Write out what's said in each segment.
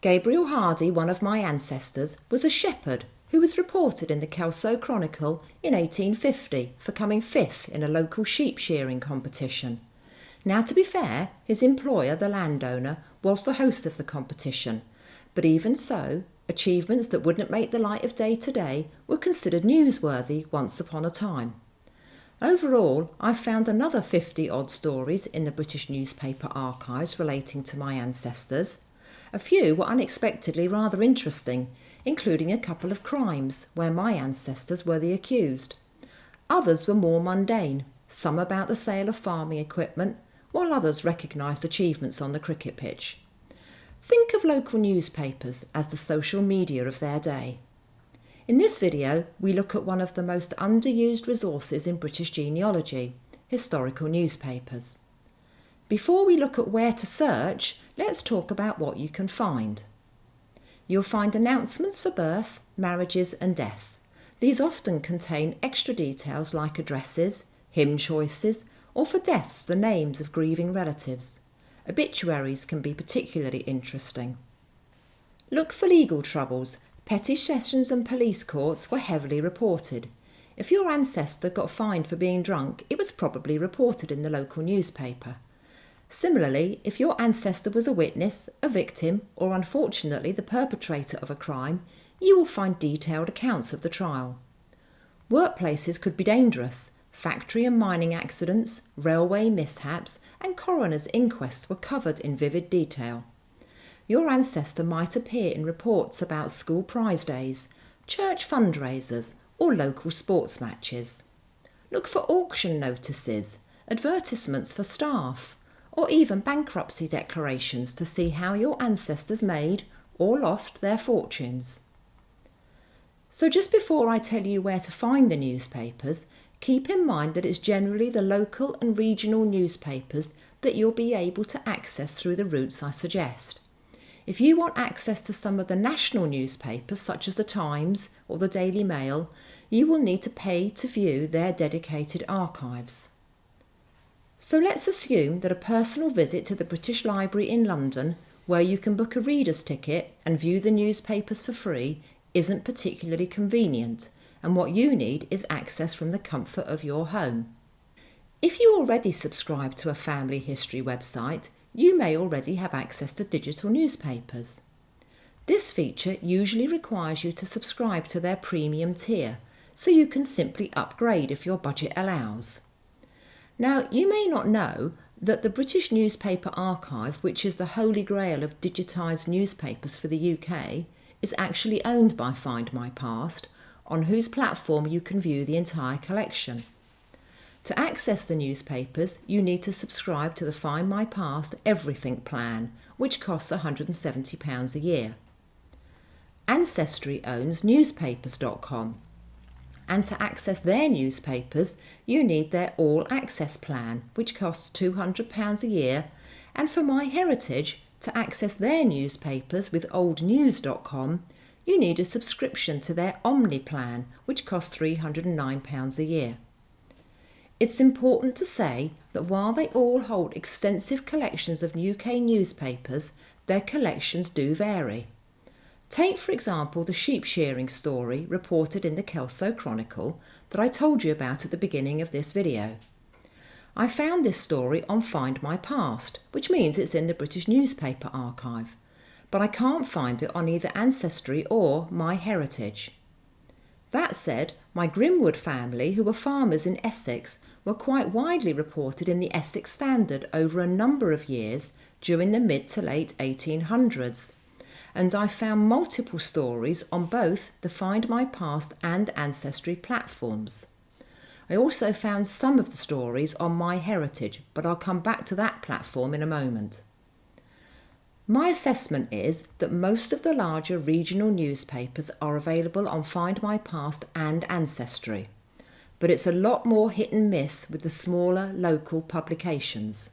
Gabriel Hardy, one of my ancestors, was a shepherd who was reported in the Kelso Chronicle in 1850 for coming fifth in a local sheep shearing competition. Now, to be fair, his employer, the landowner, was the host of the competition, but even so, achievements that wouldn't make the light of day today were considered newsworthy once upon a time. Overall, I found another 50-odd stories in the British newspaper archives relating to my ancestors. A few were unexpectedly rather interesting, including a couple of crimes where my ancestors were the accused. Others were more mundane, some about the sale of farming equipment, while others recognised achievements on the cricket pitch. Think of local newspapers as the social media of their day. In this video, we look at one of the most underused resources in British genealogy, historical newspapers. Before we look at where to search, let's talk about what you can find. You'll find announcements for birth, marriages and death. These often contain extra details like addresses, hymn choices, or for deaths the names of grieving relatives. Obituaries can be particularly interesting. Look for legal troubles. Petty sessions and police courts were heavily reported. If your ancestor got fined for being drunk, it was probably reported in the local newspaper. Similarly, if your ancestor was a witness, a victim, or unfortunately the perpetrator of a crime, you will find detailed accounts of the trial. Workplaces could be dangerous. Factory and mining accidents, railway mishaps, and coroner's inquests were covered in vivid detail. Your ancestor might appear in reports about school prize days, church fundraisers, or local sports matches. Look for auction notices, advertisements for staff, or even bankruptcy declarations to see how your ancestors made or lost their fortunes. So just before I tell you where to find the newspapers, keep in mind that it's generally the local and regional newspapers that you'll be able to access through the routes I suggest. If you want access to some of the national newspapers such as the Times or the Daily Mail, you will need to pay to view their dedicated archives. So let's assume that a personal visit to the British Library in London, where you can book a reader's ticket and view the newspapers for free, isn't particularly convenient, and what you need is access from the comfort of your home. If you already subscribe to a family history website, you may already have access to digital newspapers. This feature usually requires you to subscribe to their premium tier, so you can simply upgrade if your budget allows. Now, you may not know that the British Newspaper Archive, which is the holy grail of digitised newspapers for the UK, is actually owned by Find My Past, on whose platform you can view the entire collection. To access the newspapers, you need to subscribe to the Find My Past Everything plan, which costs £170 a year. Ancestry owns newspapers.com, and to access their newspapers, you need their All Access plan, which costs £200 a year, and for MyHeritage, to access their newspapers with oldnews.com, you need a subscription to their Omni plan, which costs £309 a year. It's important to say that while they all hold extensive collections of UK newspapers, their collections do vary. Take, for example, the sheep shearing story reported in the Kelso Chronicle that I told you about at the beginning of this video. I found this story on Find My Past, which means it's in the British Newspaper Archive, but I can't find it on either Ancestry or MyHeritage. That said, my Grimwood family, who were farmers in Essex, were quite widely reported in the Essex Standard over a number of years during the mid to late 1800s, and I found multiple stories on both the Find My Past and Ancestry platforms. I also found some of the stories on MyHeritage, but I'll come back to that platform in a moment. My assessment is that most of the larger regional newspapers are available on Find My Past and Ancestry, but it's a lot more hit and miss with the smaller local publications.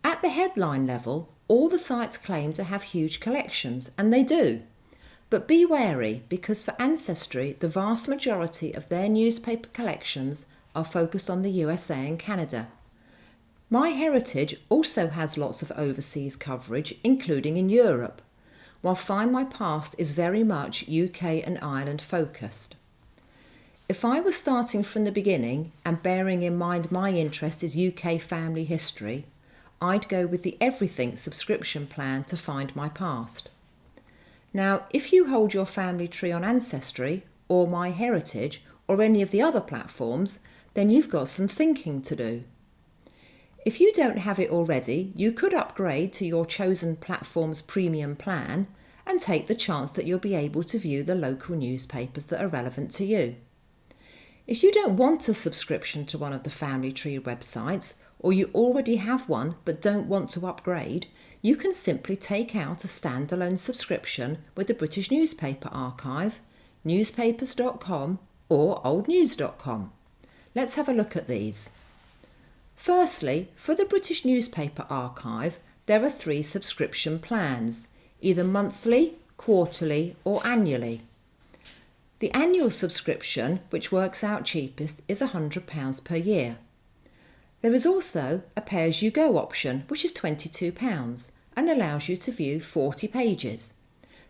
At the headline level, all the sites claim to have huge collections, and they do. But be wary, because for Ancestry, the vast majority of their newspaper collections are focused on the USA and Canada. MyHeritage also has lots of overseas coverage, including in Europe, while Find My Past is very much UK and Ireland focused. If I was starting from the beginning and bearing in mind my interest is UK family history, I'd go with the Everything subscription plan to Find My Past. Now, if you hold your family tree on Ancestry or MyHeritage or any of the other platforms, then you've got some thinking to do. If you don't have it already, you could upgrade to your chosen platform's premium plan and take the chance that you'll be able to view the local newspapers that are relevant to you. If you don't want a subscription to one of the family tree websites, or you already have one but don't want to upgrade, you can simply take out a standalone subscription with the British Newspaper Archive, newspapers.com or oldnews.com. Let's have a look at these. Firstly, for the British Newspaper Archive, there are 3 subscription plans, either monthly, quarterly or annually. The annual subscription, which works out cheapest, is £100 per year. There is also a pay-as-you-go option, which is £22 and allows you to view 40 pages.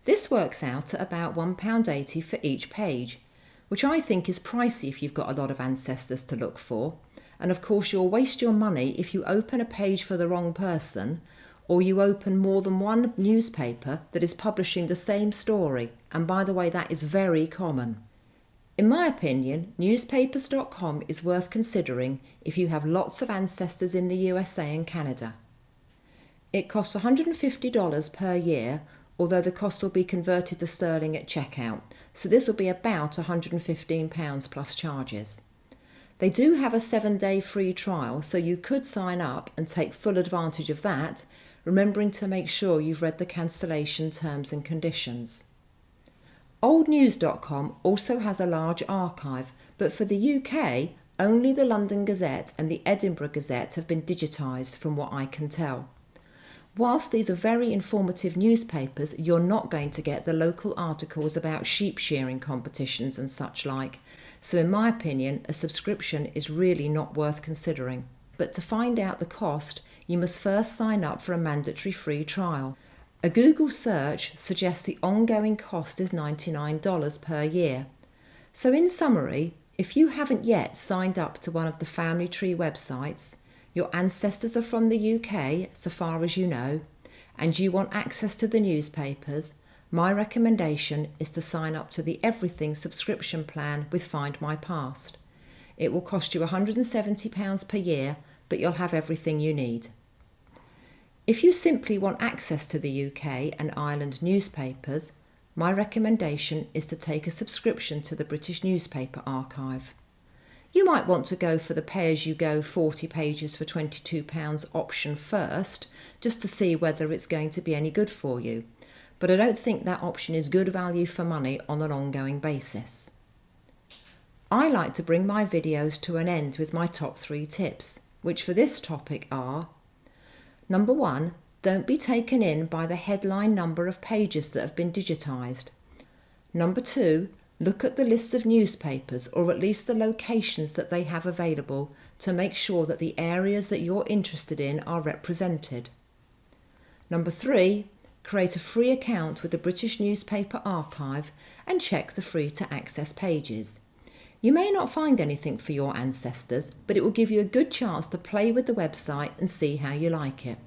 This works out at about £1.80 for each page, which I think is pricey if you've got a lot of ancestors to look for. And of course you'll waste your money if you open a page for the wrong person, or you open more than one newspaper that is publishing the same story, and by the way, that is very common. In my opinion, newspapers.com is worth considering if you have lots of ancestors in the USA and Canada. It costs $150 per year, although the cost will be converted to sterling at checkout, so this will be about £115 plus charges. They do have a 7-day free trial, so you could sign up and take full advantage of that, remembering to make sure you've read the cancellation terms and conditions. Oldnews.com also has a large archive, but for the UK, only the London Gazette and the Edinburgh Gazette have been digitised from what I can tell. Whilst these are very informative newspapers, you're not going to get the local articles about sheep shearing competitions and such like, so in my opinion, a subscription is really not worth considering. But to find out the cost, you must first sign up for a mandatory free trial. A Google search suggests the ongoing cost is $99 per year. So in summary, if you haven't yet signed up to one of the family tree websites, your ancestors are from the UK, so far as you know, and you want access to the newspapers, my recommendation is to sign up to the Everything subscription plan with Find My Past. It will cost you £170 per year, but you'll have everything you need. If you simply want access to the UK and Ireland newspapers, my recommendation is to take a subscription to the British Newspaper Archive. You might want to go for the pay-as-you-go 40 pages for £22 option first, just to see whether it's going to be any good for you, but I don't think that option is good value for money on an ongoing basis. I like to bring my videos to an end with my top 3 tips, which for this topic are: Number 1, don't be taken in by the headline number of pages that have been digitised. Number 2, look at the list of newspapers, or at least the locations that they have available, to make sure that the areas that you're interested in are represented. Number 3, create a free account with the British Newspaper Archive and check the free to access pages. You may not find anything for your ancestors, but it will give you a good chance to play with the website and see how you like it.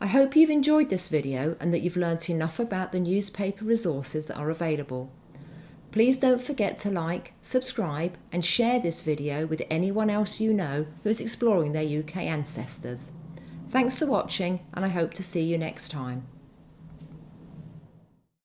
I hope you've enjoyed this video and that you've learnt enough about the newspaper resources that are available. Please don't forget to like, subscribe and share this video with anyone else you know who's exploring their UK ancestors. Thanks for watching, and I hope to see you next time.